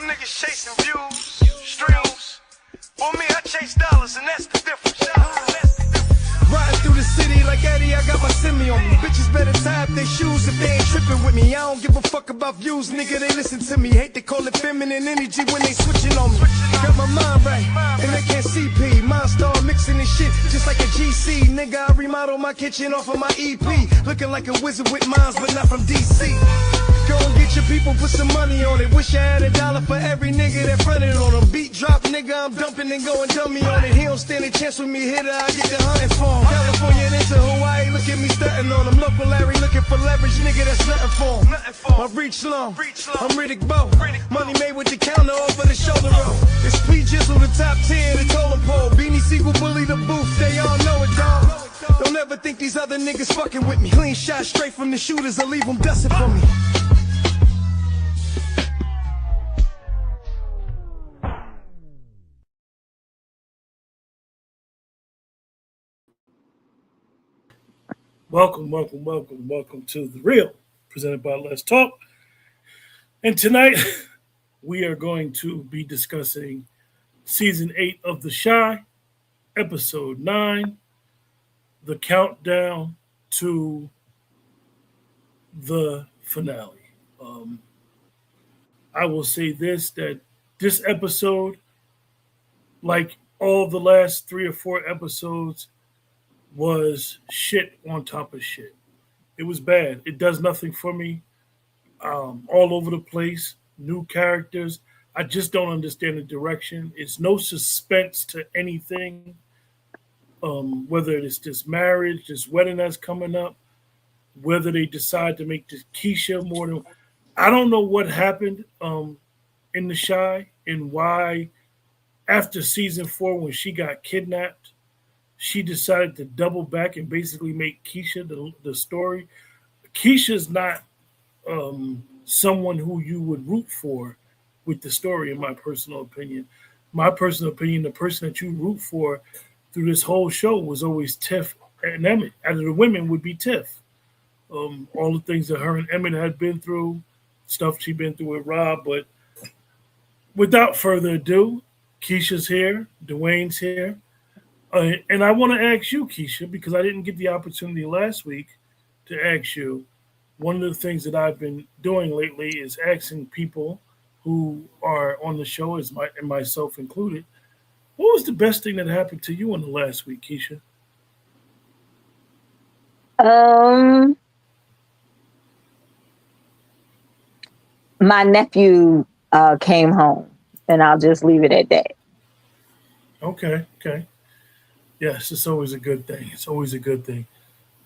niggas chasing views, streams. For me, I chase dollars, and that's the difference. Riding through the city like Eddie, I got my semi on me. Bitches better tie up their shoes if they ain't tripping with me. I don't give a fuck about views, nigga, they listen to me. Hate to call it feminine energy when they switching on me. Got my mind right, and they can't CP. Mind start mixing this shit just like a GC. Nigga, I remodel my kitchen off of my EP. Looking like a wizard with minds, but not from DC. Go and get your people, put some money on it. Wish I had $1 for every nigga that fronted on them. Beat drop, nigga, I'm dumping and going dummy on it. He don't stand a chance with me, hitter, I get the hunting for him. California into Hawaii, look at me stunting on him. Local Larry looking for leverage, nigga, that's nothing for him. My reach long, I'm Riddick Bowe. Money made with the counter over the shoulder roll. It's P Jizzle, the top 10, the totem pole. Beanie Siegel, bully the booth, they all know it, dog. Don't ever think these other niggas fucking with me. Clean shot straight from the shooters, I'll leave them dusting for me. Welcome to The Real, presented by Let's Talk. And tonight, we are going to be discussing Season 8 of The Shy, Episode 9, the countdown to the finale. I will say that this episode, like all the last 3 or 4 episodes, was shit on top of shit. It was bad. It does nothing for me. All over the place. New characters. I just don't understand the direction. It's no suspense to anything. Whether it's this marriage, this wedding that's coming up, whether they decide to make this Keisha more than... I don't know what happened in The Shy and why after season 4 when she got kidnapped, she decided to double back and basically make Keisha the story. Keisha's not someone who you would root for with the story, in my personal opinion. My personal opinion, the person that you root for through this whole show was always Tiff and Emmett. Out of the women would be Tiff. All the things that her and Emmett had been through, stuff she'd been through with Rob. But without further ado, Keisha's here, Dwayne's here. And I want to ask you, Keisha, because I didn't get the opportunity last week to ask you. One of the things that I've been doing lately is asking people who are on the show, and myself included, what was the best thing that happened to you in the last week, Keisha? My nephew came home, and I'll just leave it at that. Okay. Yes, it's always a good thing.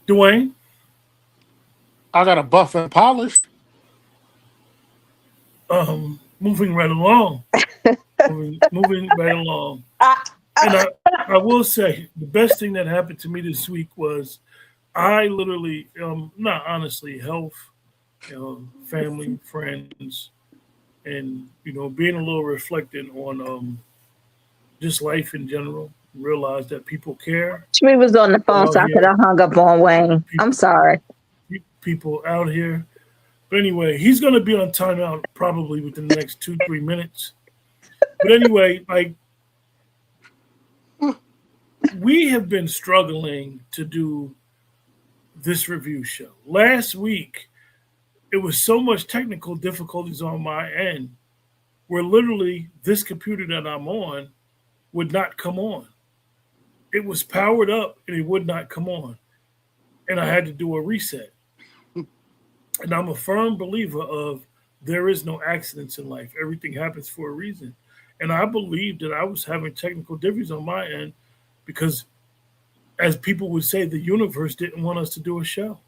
Dwayne? I got a buff and polish. Moving right along. moving right along. And I will say, the best thing that happened to me this week was I literally, not honestly, health, family, friends, and, being a little reflecting on just life in general. Realize that people care. She was on the phone, so I could have hung up on Wayne. I'm sorry. People out here. But anyway, he's going to be on timeout probably within the next 2-3 minutes. But anyway, we have been struggling to do this review show. Last week, it was so much technical difficulties on my end where literally this computer that I'm on would not come on. It was powered up and it would not come on. And I had to do a reset. And I'm a firm believer of there is no accidents in life. Everything happens for a reason. And I believe that I was having technical difficulties on my end because, as people would say, the universe didn't want us to do a show.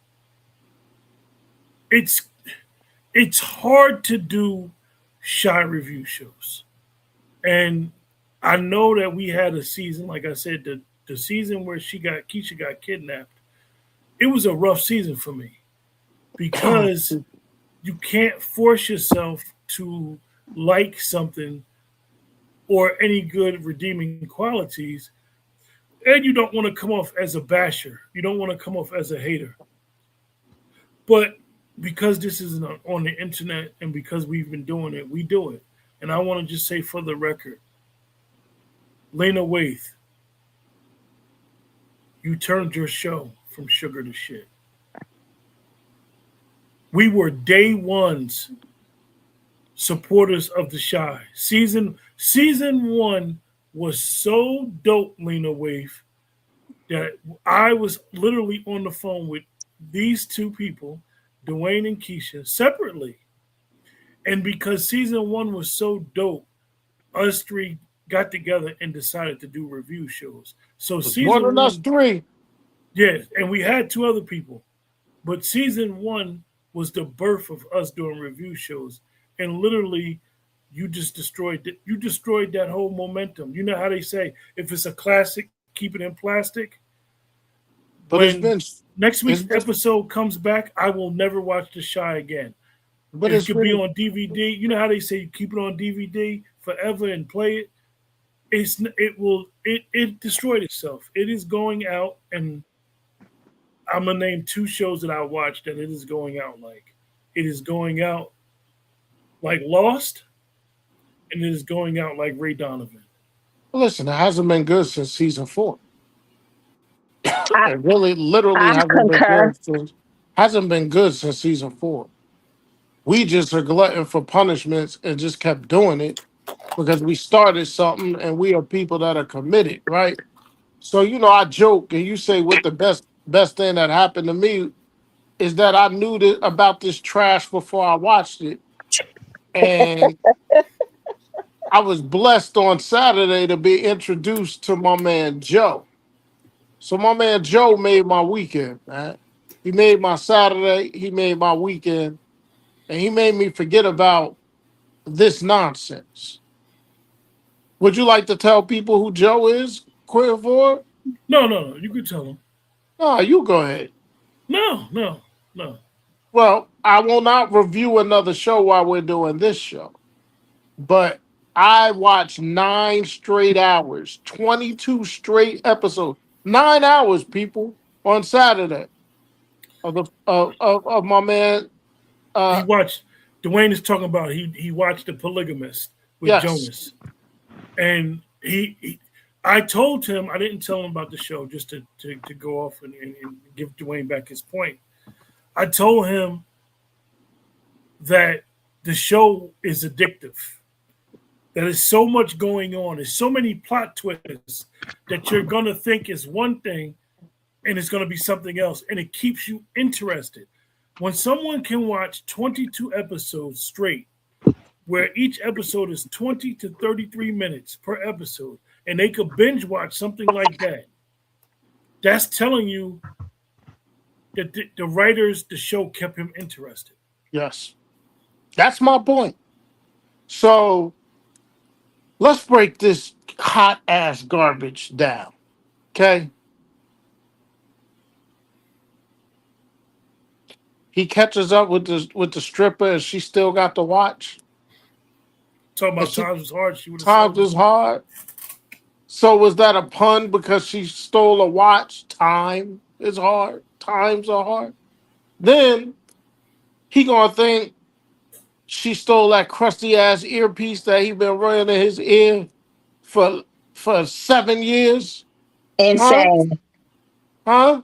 It's hard to do Shy review shows. And I know that we had a season, like I said, the season where Keisha got kidnapped. It was a rough season for me because you can't force yourself to like something or any good redeeming qualities, and you don't want to come off as a basher. You don't want to come off as a hater. But because this is on the internet and because we've been doing it, we do it. And I want to just say for the record, Lena Waithe, you turned your show from sugar to shit. We were day ones supporters of the Shy. Season one was so dope, Lena Waithe, that I was literally on the phone with these two people, Dwayne and Keisha, separately. And because season one was so dope, us three got together and decided to do review shows. So It's more season than us one, three. yeah, and we had two other people. But season one was the birth of us doing review shows. And literally you destroyed that whole momentum. You know how they say if it's a classic, keep it in plastic. But When next it's week's been episode comes back, I will never watch The Shy again. but It it's could be been on DVD. You know how they say you keep it on DVD forever and play it. It destroyed itself. It is going out, and I'm gonna name two shows that I watched that it is going out like. It is going out like Lost, and it is going out like Ray Donovan. listen, it hasn't been good since season 4. I, It really literally I concur. hasn't been good since season 4. We just are glutton for punishments and just kept doing it because we started something and we are people that are committed, right? So I joke and you say what the best thing that happened to me is that I knew about this trash before I watched it, and I was blessed on Saturday to be introduced to my man Joe. So my man Joe made my weekend, man. He made my Saturday, he made my weekend, and he made me forget about this nonsense. Would you like to tell people who Joe is, Queer Ford? No. You could tell them. No, you go ahead. No. Well, I will not review another show while we're doing this show, but I watched 9 straight hours, 22 straight episodes, 9 hours, people, on Saturday of my man. He Uh, watched. Dwayne is talking about he watched The Polygamist with yes, Jonas, and I told him I didn't tell him about the show just to go off and give Dwayne back his point. I told him that the show is addictive. That there's so much going on. There's so many plot twists that you're gonna think is one thing and it's gonna be something else, and it keeps you interested. When someone can watch 22 episodes straight, where each episode is 20 to 33 minutes per episode, and they could binge watch something like that, that's telling you that the writers, the show kept him interested. yes, that's my point. So let's break this hot ass garbage down, okay? He catches up with the stripper, and she still got the watch. Talking And about she times was hard, she would have times sold is it. hard. So was that a pun because she stole a watch? Time is hard. Times are hard. Then he gonna think she stole that crusty ass earpiece that he been running in his ear for 7 years. Huh? Insane. Huh?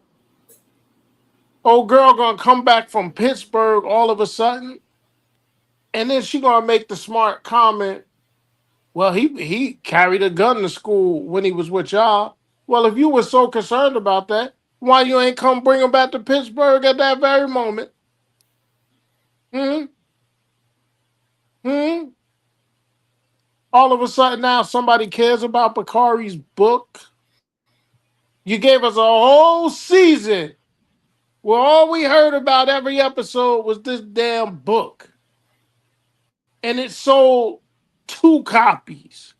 Old girl gonna come back from Pittsburgh all of a sudden, and then she gonna make the smart comment. Well, he carried a gun to school when he was with y'all. Well, if you were so concerned about that, why you ain't come bring him back to Pittsburgh at that very moment? Hmm? Hmm? All of a sudden now somebody cares about Bakari's book. You gave us a whole season where all we heard about every episode was this damn book. And it sold 2 copies.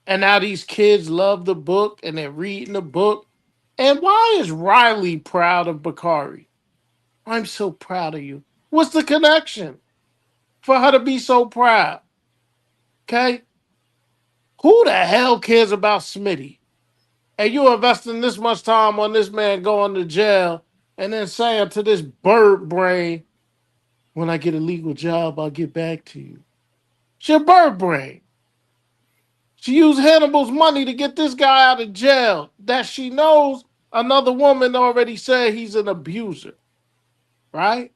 And now these kids love the book and they're reading the book. And why is Riley proud of Bakari? I'm so proud of you. What's the connection for her to be so proud? Okay? Who the hell cares about Smitty? And you investing this much time on this man going to jail and then saying to this bird brain, when I get a legal job, I'll get back to you. She a bird brain. She used Hannibal's money to get this guy out of jail that she knows another woman already said he's an abuser. Right?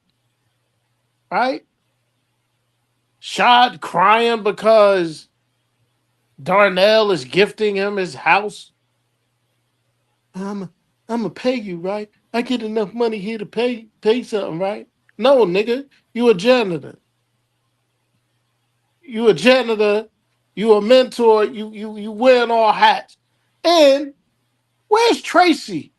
Right? Shaad crying because Darnell is gifting him his house. I'm gonna pay you, right? I get enough money here to pay something, right? No, nigga, you a janitor. You a janitor. You a mentor. You wearing all hats. And where's Tracy?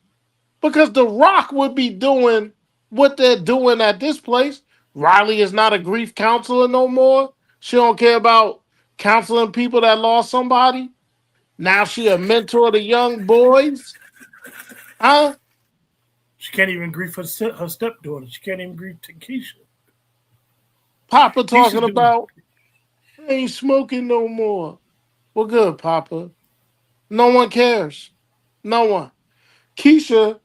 Because The Rock would be doing what they're doing at this place. Riley is not a grief counselor no more. She don't care about counseling people that lost somebody. Now she a mentor to young boys. Huh? She can't even grieve her stepdaughter. She can't even grieve Keisha. Papa talking about I ain't smoking no more. Well, good, Papa. No one cares. No one. Keisha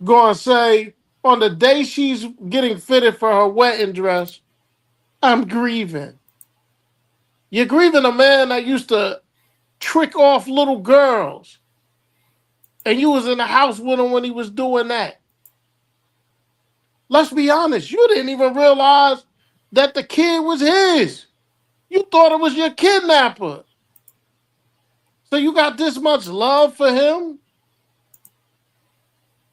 gonna say on the day she's getting fitted for her wedding dress, I'm grieving. You're grieving a man that used to trick off little girls. And you was in the house with him when he was doing that. Let's be honest, you didn't even realize that the kid was his. You thought it was your kidnapper. So you got this much love for him?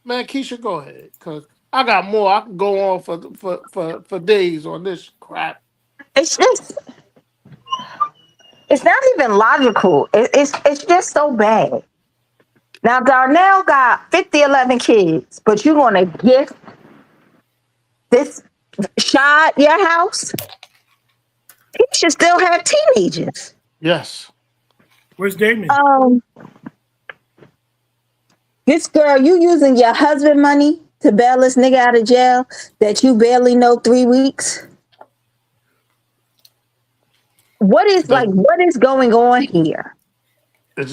Man, Keisha, go ahead. Because I got more. I can go on for days on this crap. It's just, it's not even logical. It's just so bad. Now, Darnell got 11 kids, but you're going to gift this Shaad your house? He should still have teenagers. Yes. Where's Damien? This girl, you using your husband money to bail this nigga out of jail that you barely know 3 weeks? What is going on here?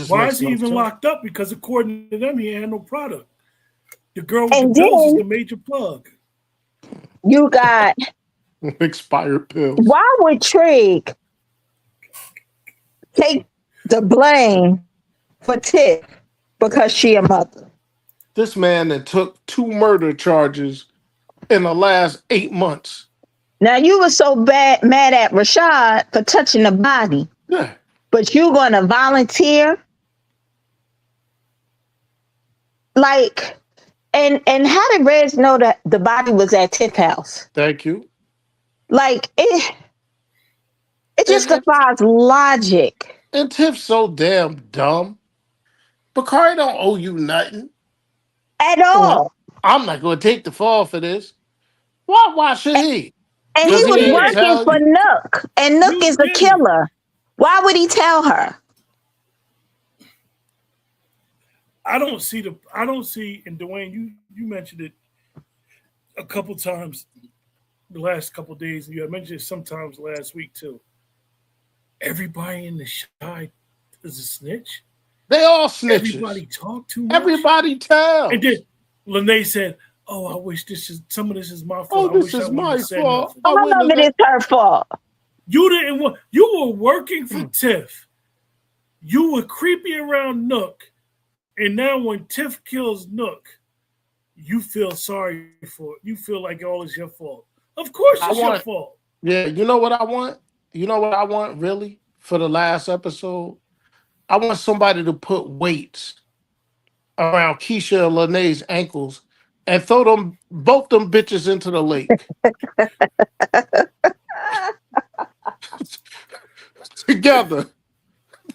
Why is he even locked up? Because according to them, he had no product. The girl with And the pills is then- the major plug. You got expired pills. why would Trig take the blame for Tiff because she a mother? This man that took 2 murder charges in the last 8 months. Now you were so mad at Rashad for touching the body, Yeah. but you gonna volunteer? Like, and how did Rez know that the body was at Tiff's house? Thank you. Like it just defies logic. And Tiff's so damn dumb. Bakari don't owe you nothing. At all. I'm not going to take the fall for this. Why should he? And Does he was even working tell for you? Nuck. And Nuck is a killer. Why would he tell her? I don't see, and Dwayne, you mentioned it a couple times the last couple of days, and you had mentioned it sometimes last week too. Everybody in the Shaad is a snitch. They all snitches. Everybody talk too much. Everybody tells. And then Lene said, "Oh, I wish some of this is my fault. Oh, I this wish is I wouldn't my have said fault. nothing." All of it is her fault. You didn't want. You were working for Tiff. You were creepy around Nuck, and now when Tiff kills Nuck, you feel sorry for it. You feel like all is your fault. Of course, it's your fault. Yeah, you know what I want? You know what I want really for the last episode? I want somebody to put weights around Keisha and Lene's ankles and throw both them bitches into the lake. Together.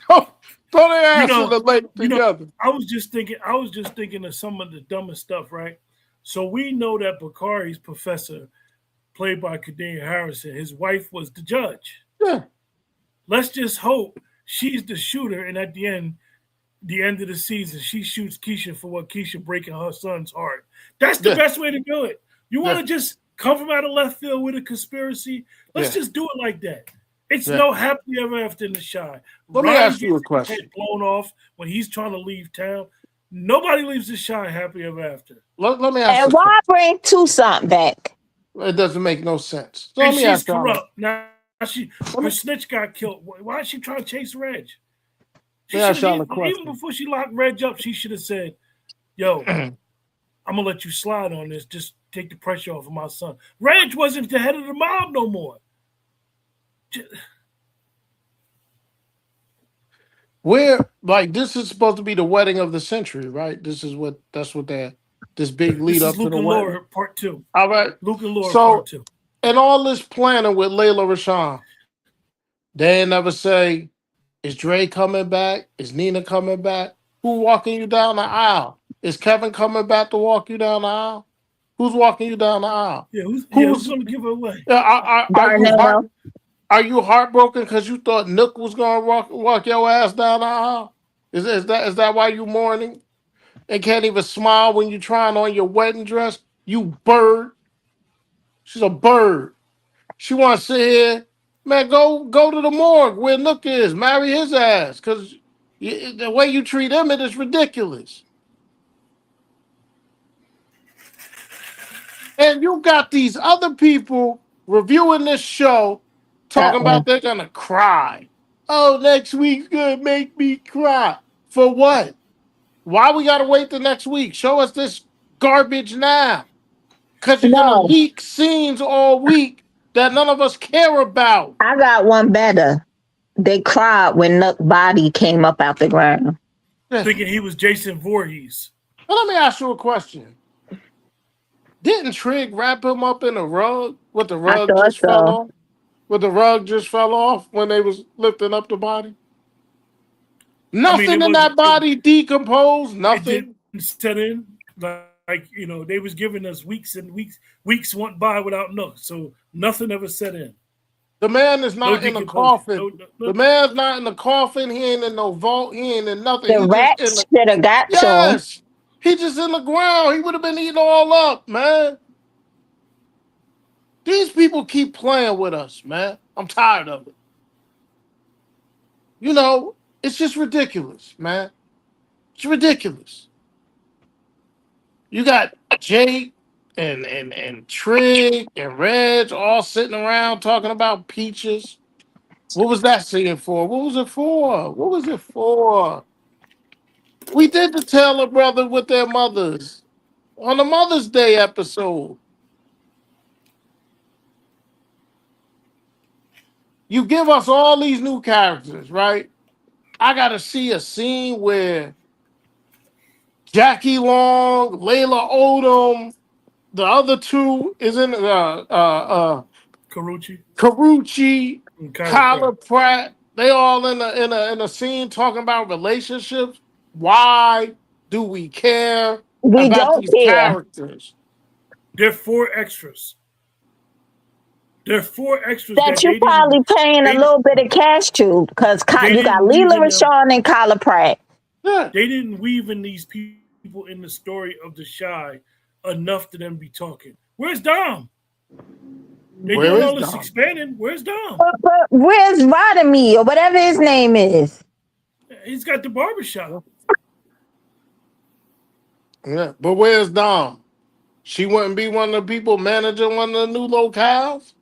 Throw their ass in the lake together. I was just thinking of some of the dumbest stuff, right? So we know that Bakari's professor, played by Kadeem Harrison, his wife was the judge. Yeah. Let's just hope she's the shooter, and at the end of the season, she shoots Keisha for what Keisha breaking her son's heart. That's the best way to do it. You want to just come from out of left field with a conspiracy? Let's just do it like that. It's no happily ever after in the Shaad. Let me ask you a question. Blown off when he's trying to leave town. Nobody leaves the Shaad happily ever after. Let me ask you. And why bring Toussaint back? It doesn't make no sense. So and let me she's ask you. corrupt. Now her snitch got killed. Why is she trying to chase Reg? She Let me should ask have y'all a even question. before she locked Reg up. She should have said, "Yo, I'm gonna let you slide on this. Just take the pressure off of my son." Reg wasn't the head of the mob no more. Where like this is supposed to be the wedding of the century, right? That's what they're this big lead This is up to Luke the and wedding. Laura part 2. All right. Luke and Laura part So 2. and all this planning with Layla Rashawn, they ain't never say, is Dre coming back? Is Nina coming back? Who walking you down the aisle? Is Kevin coming back to walk you down the aisle? Who's walking you down the aisle? Who's Who's gonna give her away? Darnell. are you heartbroken because you thought Nook was gonna walk your ass down the aisle? Is that why you mourning and can't even smile when you're trying on your wedding dress? You bird. She's a bird. She wants to sit here, man. Go to the morgue where Nook is. Marry his ass, cause the way you treat Emmett is ridiculous. And you got these other people reviewing this show, talking Uh-uh. about they're gonna cry. Oh, next week's gonna make me cry. For what? Why we gotta wait the next week? Show us this garbage now. Cause you're gonna No, leak scenes all week that none of us care about. I got one better. They cried when Nuck body came up out the ground. Yeah. Thinking he was Jason Voorhees. But let me ask you a question. Didn't Trig wrap him up in a rug? What the I rug thought just fell so. off? What the rug just fell off when they was lifting up the body? I mean, Nothing in that body decomposed. it didn't Nothing. set in. Like they was giving us weeks and weeks. Weeks went by without no, so nothing ever set in. The man is No not in the decomposure. coffin. No. The man's not in the coffin. He ain't in no vault. He ain't in nothing. The He just in rats the should have got to him. yes. He just in the ground. He would have been eaten all up, man. These people keep playing with us, man. I'm tired of it. You know, it's just ridiculous, man. It's ridiculous. You got Jake and Trig and Reg all sitting around talking about peaches. What was that scene for? What was it for? What was it for? We did the Taylor brothers with their mothers on the Mother's Day episode. You give us all these new characters, right? I gotta see a scene where Jackie Long, Layla Odom, the other two is in Karuchi Carucci, and Kyla Kyla Pratt. Pratt. They all in a scene talking about relationships. Why do we care We about don't these care. characters? They're four extras. They're four extras That that you probably paying a they little bit of cash to, because they you got didn't weave Leela in them. Rashawn and Kyla Pratt. Yeah. They didn't weave in these people in the story of the Shy enough to them be talking. Where's Dom? They Where doing is all this Dom? expanding. Where's Dom? But where's Rodamy or whatever his name is? He's got the barbershop. Yeah. But where's Dom? She wouldn't be one of the people managing one of the new locales?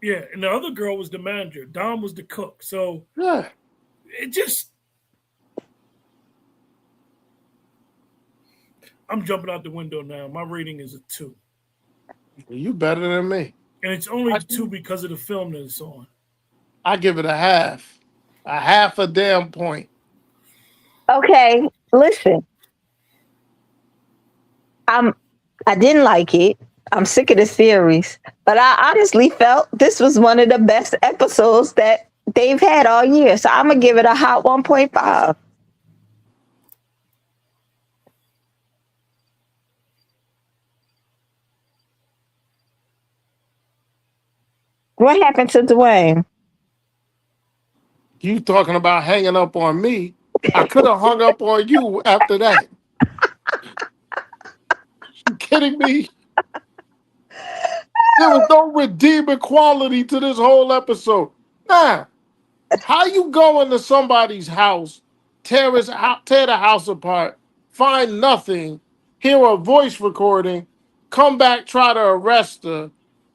Yeah, and the other girl was the manager. Dom was the cook. So Yeah. it just, I'm jumping out the window now. My rating is a 2. You better than me. And it's only 2 because of the film that it's on. I give it a half. A half a damn point. Okay, listen. I didn't like it. I'm sick of the series. But I honestly felt this was one of the best episodes that they've had all year. So I'm gonna give it a hot 1.5. What happened to Dwayne? You talking about hanging up on me? I could have hung up on you after that. You kidding me? There was no redeeming quality to this whole episode. Now, how you go into somebody's house, tear the house apart, find nothing, hear a voice recording, come back, try to arrest her,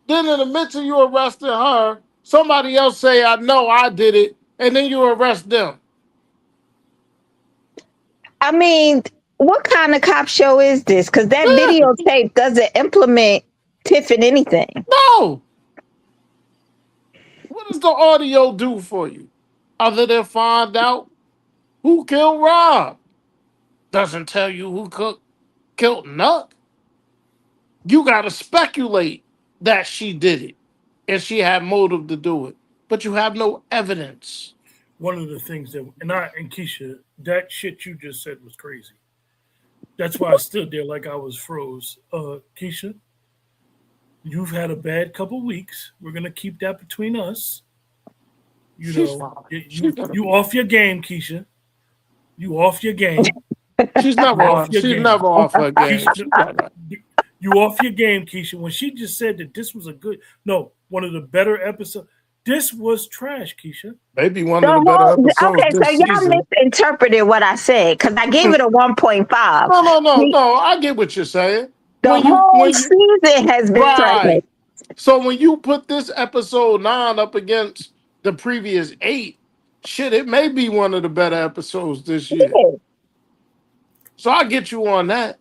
Then in the midst of you arresting her, somebody else say, I know I did it, and then you arrest them. I mean, what kind of cop show is this? Because that Yeah. videotape doesn't implement Tiff in anything. No. What does the audio do for you? Other than find out who killed Rob. Doesn't tell you who killed Nuck. You got to speculate that she did it and she had motive to do it, but you have no evidence. One of the things that, and Keisha, that shit you just said was crazy. That's why I stood there like I was froze. Keisha, you've had a bad couple weeks. We're gonna keep that between us. You She's know, fine. you off your game, Keisha. You off your game. She's never off. She's never off her game. Keisha, you off your game, Keisha. When she just said that this was one of the better episodes. This was trash, Keisha. Maybe one of the better episodes Okay, this so y'all season. misinterpreted what I said because I gave it a 1.5. No. I get what you're saying. The whole season has been trash. So when you put this episode 9 up against the previous 8, shit, it may be one of the better episodes this year. Yeah. So I get you on that.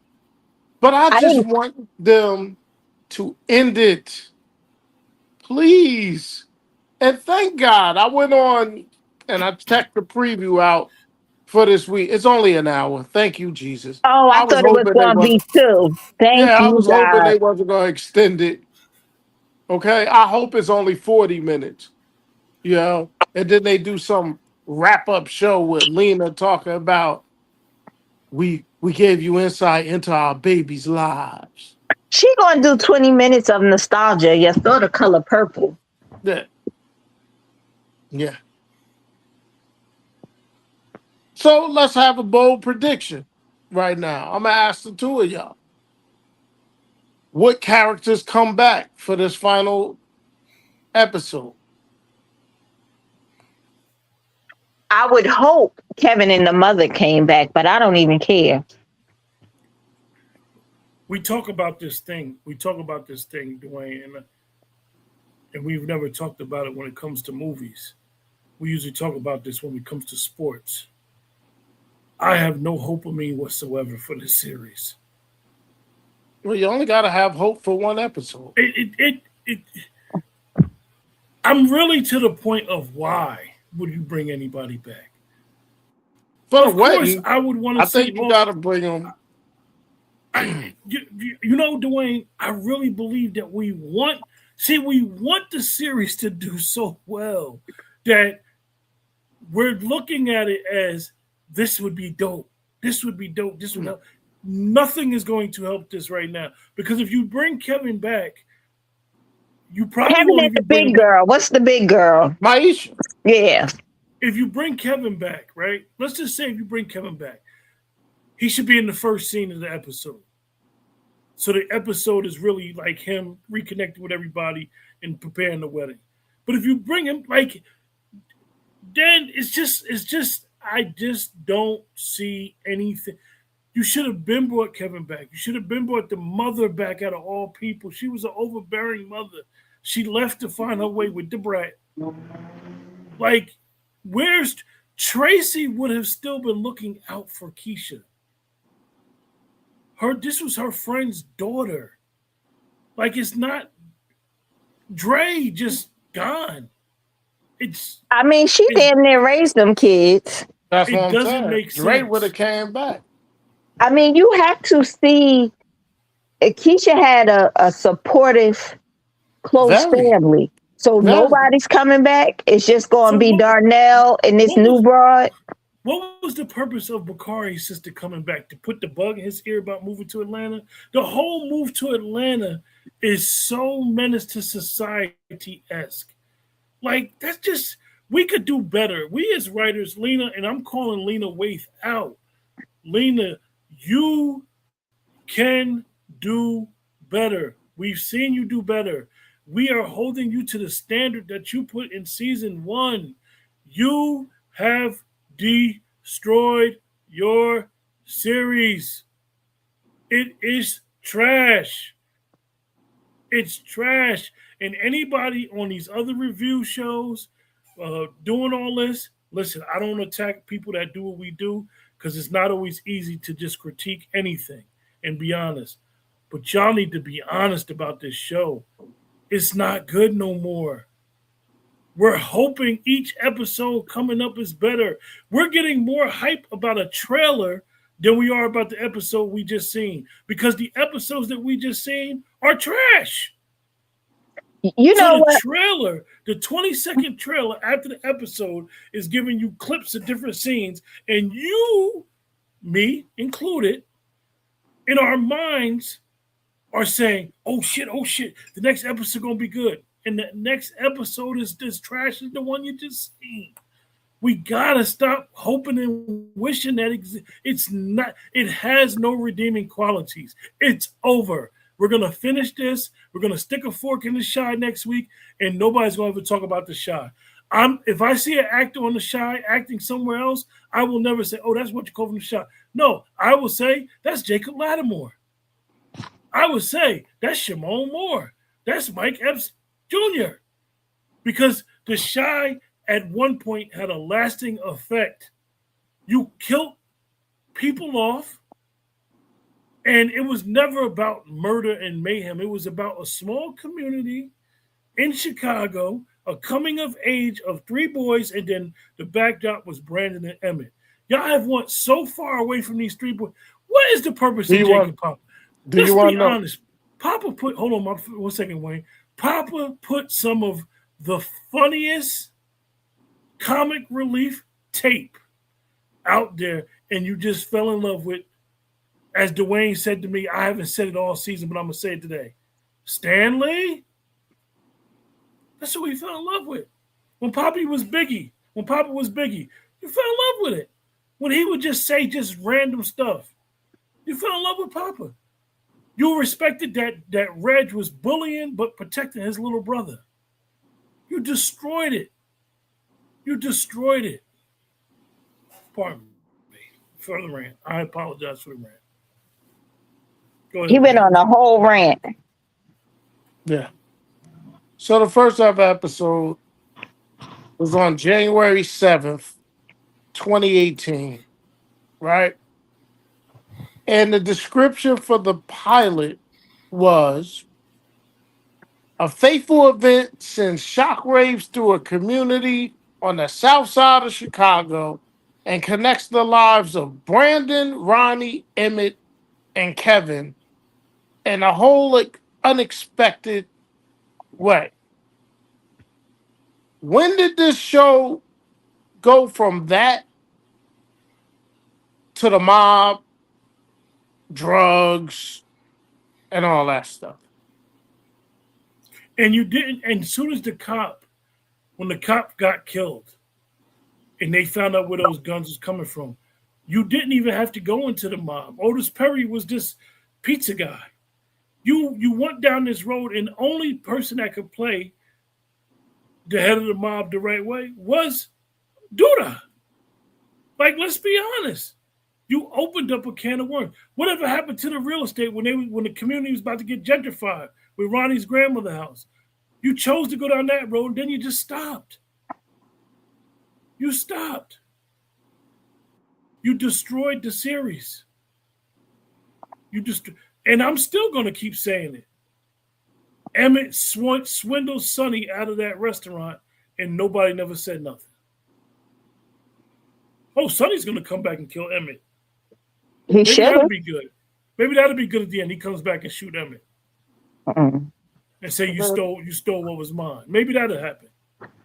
But I just want them to end it. Please. And thank God I went on and I checked the preview out for this week. It's only an hour. Thank you, Jesus. Oh, I thought it was going to be 2. Thank you, I was God. hoping they wasn't going to extend it. Okay? I hope it's only 40 minutes. You know? And then they do some wrap-up show with Lena talking about we gave you insight into our babies' lives. She going to do 20 minutes of nostalgia. You saw the color purple. Yeah. Yeah. So let's have a bold prediction right now. I'm going to ask the two of y'all. What characters come back for this final episode? I would hope Kevin and the mother came back, but I don't even care. We talk about this thing, Dwayne, and we've never talked about it when it comes to movies. We usually talk about this when it comes to sports. I have no hope of me whatsoever for this series. Well, you only got to have hope for one episode. I'm really to the point of why would you bring anybody back? For the wedding, I would want to. I think you got to bring them. You know, Dwayne, I really believe that we want the series to do so well that we're looking at it as this would be dope. This would be dope. This would help. Nothing is going to help this right now because if you bring Kevin back, you probably Kevin and the big girl. What's the big girl? Maisha. Yeah. If you bring Kevin back, right? Let's just say if you bring Kevin back, he should be in the first scene of the episode. So the episode is really like him reconnecting with everybody and preparing the wedding. But if you bring him, like, then it's just I just don't see anything. You should have been brought Kevin back. You should have been brought the mother back out of all people. She was an overbearing mother. She left to find her way with the brat. Like, where's Tracy would have still been looking out for Keisha. This was her friend's daughter. Like, it's not Dre just gone. I mean, she damn near raised them kids. That's what I'm saying. It doesn't make sense. Dre would have came back. I mean, you have to see Keisha had a supportive, close family. So nobody's coming back. It's just going to be Darnell and this new broad. What was the purpose of Bakari's sister coming back? To put the bug in his ear about moving to Atlanta? The whole move to Atlanta is so menace to society-esque. Like, that's just, we could do better. We as writers, Lena, and I'm calling Lena Waithe out. Lena, you can do better. We've seen you do better. We are holding you to the standard that you put in season 1. You have destroyed your series. It is trash. It's trash. And anybody on these other review shows doing all this, listen, I don't attack people that do what we do because it's not always easy to just critique anything and be honest. But y'all need to be honest about this show. It's not good no more. We're hoping each episode coming up is better. We're getting more hype about a trailer than we are about the episode we just seen because the episodes that we just seen are trash. You know So the what? trailer, the 20-second trailer after the episode is giving you clips of different scenes, and you, me included, in our minds are saying, oh shit, the next episode gonna be good. And the next episode is this trash as the one you just seen. We gotta stop hoping and wishing that it's not. It has no redeeming qualities. It's over. We're gonna finish this. We're gonna stick a fork in the Shaad next week, and nobody's gonna ever talk about the Shaad. If I see an actor on the Shaad acting somewhere else, I will never say, "Oh, that's what you call from the Shaad." No, I will say that's Jacob Lattimore. I would say that's Shimon Moore. That's Mike Epps Jr. Because the Shaad at one point had a lasting effect. You killed people off, and it was never about murder and mayhem. It was about a small community in Chicago, a coming of age of 3 boys, and then the backdrop was Brandon and Emmett. Y'all have went so far away from these 3 boys. What is the purpose of Jacob Papa? Let's be honest. Papa put, hold on 1 second, Wayne. Papa put some of the funniest comic relief tape out there, and you just fell in love with, as Dwayne said to me, I haven't said it all season, but I'm going to say it today. Stan Lee? That's what we fell in love with. When Papa was Biggie, you fell in love with it. When he would just say just random stuff, you fell in love with Papa. You respected that Reg was bullying but protecting his little brother. You destroyed it. Pardon me for the rant. I apologize for the rant. Go ahead. He went on a whole rant. Yeah. So the first episode was on January 7th, 2018, right? And the description for the pilot was a fateful event sends shockwaves through a community on the south side of Chicago and connects the lives of Brandon, Ronnie, Emmett, and Kevin in a whole unexpected way. When did this show go from that to the mob, drugs, and all that stuff? And you didn't, and as soon as when the cop got killed and they found out where those guns was coming from, you didn't even have to go into the mob. Otis Perry was this pizza guy. You went down this road, and the only person that could play the head of the mob the right way was Duda. Like, let's be honest. You opened up a can of worms. Whatever happened to the real estate when the community was about to get gentrified with Ronnie's grandmother's house? You chose to go down that road, and then you just stopped. You stopped. You destroyed the series. And I'm still going to keep saying it. Emmett swindled Sonny out of that restaurant, and nobody never said nothing. Oh, Sonny's going to come back and kill Emmett. He should. That'll be good. Maybe that'll be good at the end. He comes back and shoot Emmett. And say you stole what was mine. Maybe that'll happen.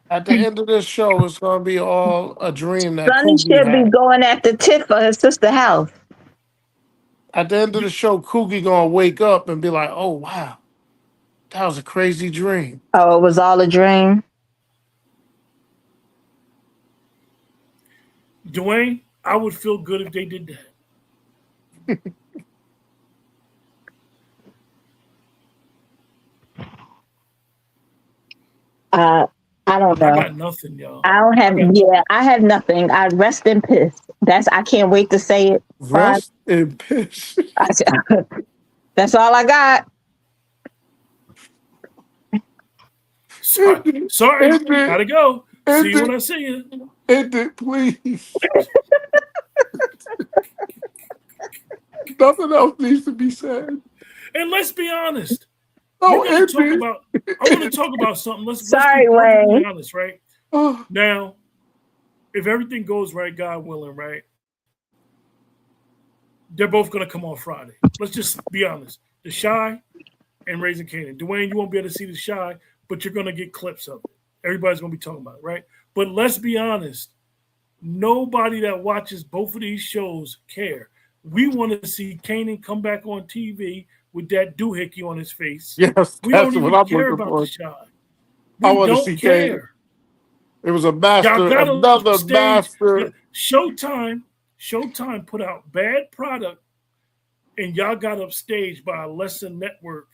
At the end of this show, it's gonna be all a dream that Sonny should be going after Tiff for his sister's house. At the end of the show, Coogie gonna wake up and be like, "Oh wow, that was a crazy dream." Oh, it was all a dream. Dwayne, I would feel good if they did that. I don't know. I got nothing, y'all. I don't have. Yeah, I have nothing. I rest in piss. I can't wait to say it. Rest in piss. That's all I got. Sorry. Gotta go. See you when I see you. End it, please. Nothing else needs to be said. And let's be honest. No, I want to talk about something. Let's be perfectly Wayne. honest, right? Now, if everything goes right, God willing, right? They're both going to come on Friday. Let's just be honest. The Shy and Raising Canaan. Dwayne, you won't be able to see the Shy, but you're going to get clips of it. Everybody's going to be talking about it, right? But let's be honest. Nobody that watches both of these shows care. We want to see Kanan come back on TV with that doohickey on his face. Yes, we that's don't what even I'm care looking about for. the Shy. I We want to don't see care. Kanan. It was a master, another master. Showtime put out bad product, and y'all got upstaged by a lesser network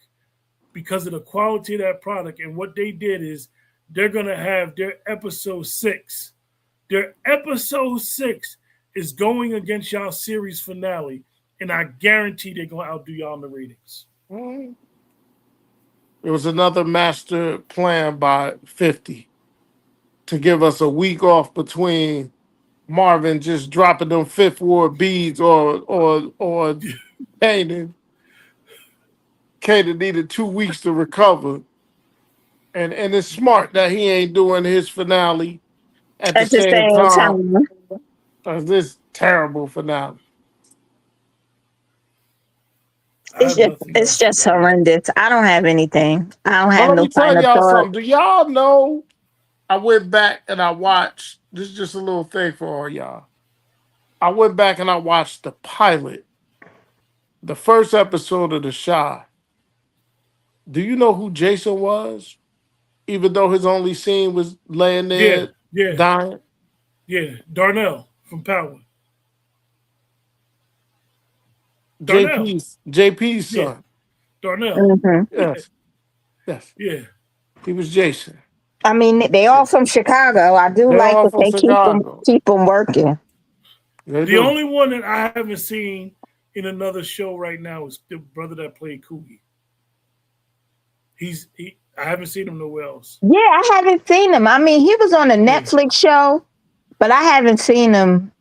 because of the quality of that product. And what they did is they're going to have their episode 6. Their episode 6 is going against y'all series finale, and I guarantee they're going to outdo y'all in the ratings. It was another master plan by 50 to give us a week off between Marvin just dropping them Fifth Ward beads or Kanan. Kanan needed 2 weeks to recover. And it's smart that he ain't doing his finale at the same time as this terrible finale. It's just horrendous. I don't have anything. I don't have Let no me tell final y'all thought. something. Do y'all know? I went back and I watched. This is just a little thing for all y'all. I went back and I watched the pilot, the first episode of The Shaad. Do you know who Jason was? Even though his only scene was laying there dying? Yeah, Darnell from Power. Darnell. JP's son. Darnell. Mm-hmm. Yes. Yeah. He was Jason. I mean, they all from Chicago. I do like that they keep them working. The only one that I haven't seen in another show right now is the brother that played Coogie. I haven't seen him nowhere else. Yeah, I haven't seen him. I mean, he was on a Netflix show, but I haven't seen him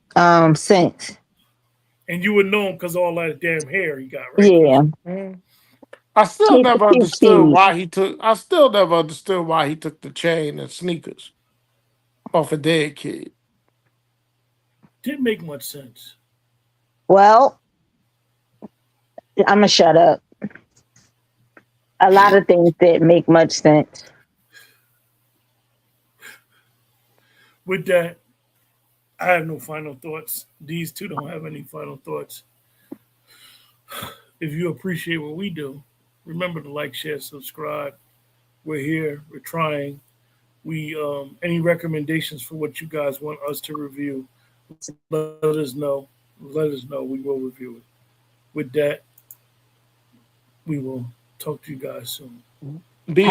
since. And you would know him because of all that damn hair he got, right? Yeah. I still never understood why he took. I still never understood why he took the chain and sneakers off a dead kid. Didn't make much sense. Well, I'm gonna shut up. A lot of things didn't make much sense. With that, I have no final thoughts. These two don't have any final thoughts. If you appreciate what we do, remember to like, share, subscribe. We're here. We're trying. We any recommendations for what you guys want us to review, let us know. Let us know. We will review it. With that, we will talk to you guys soon. Be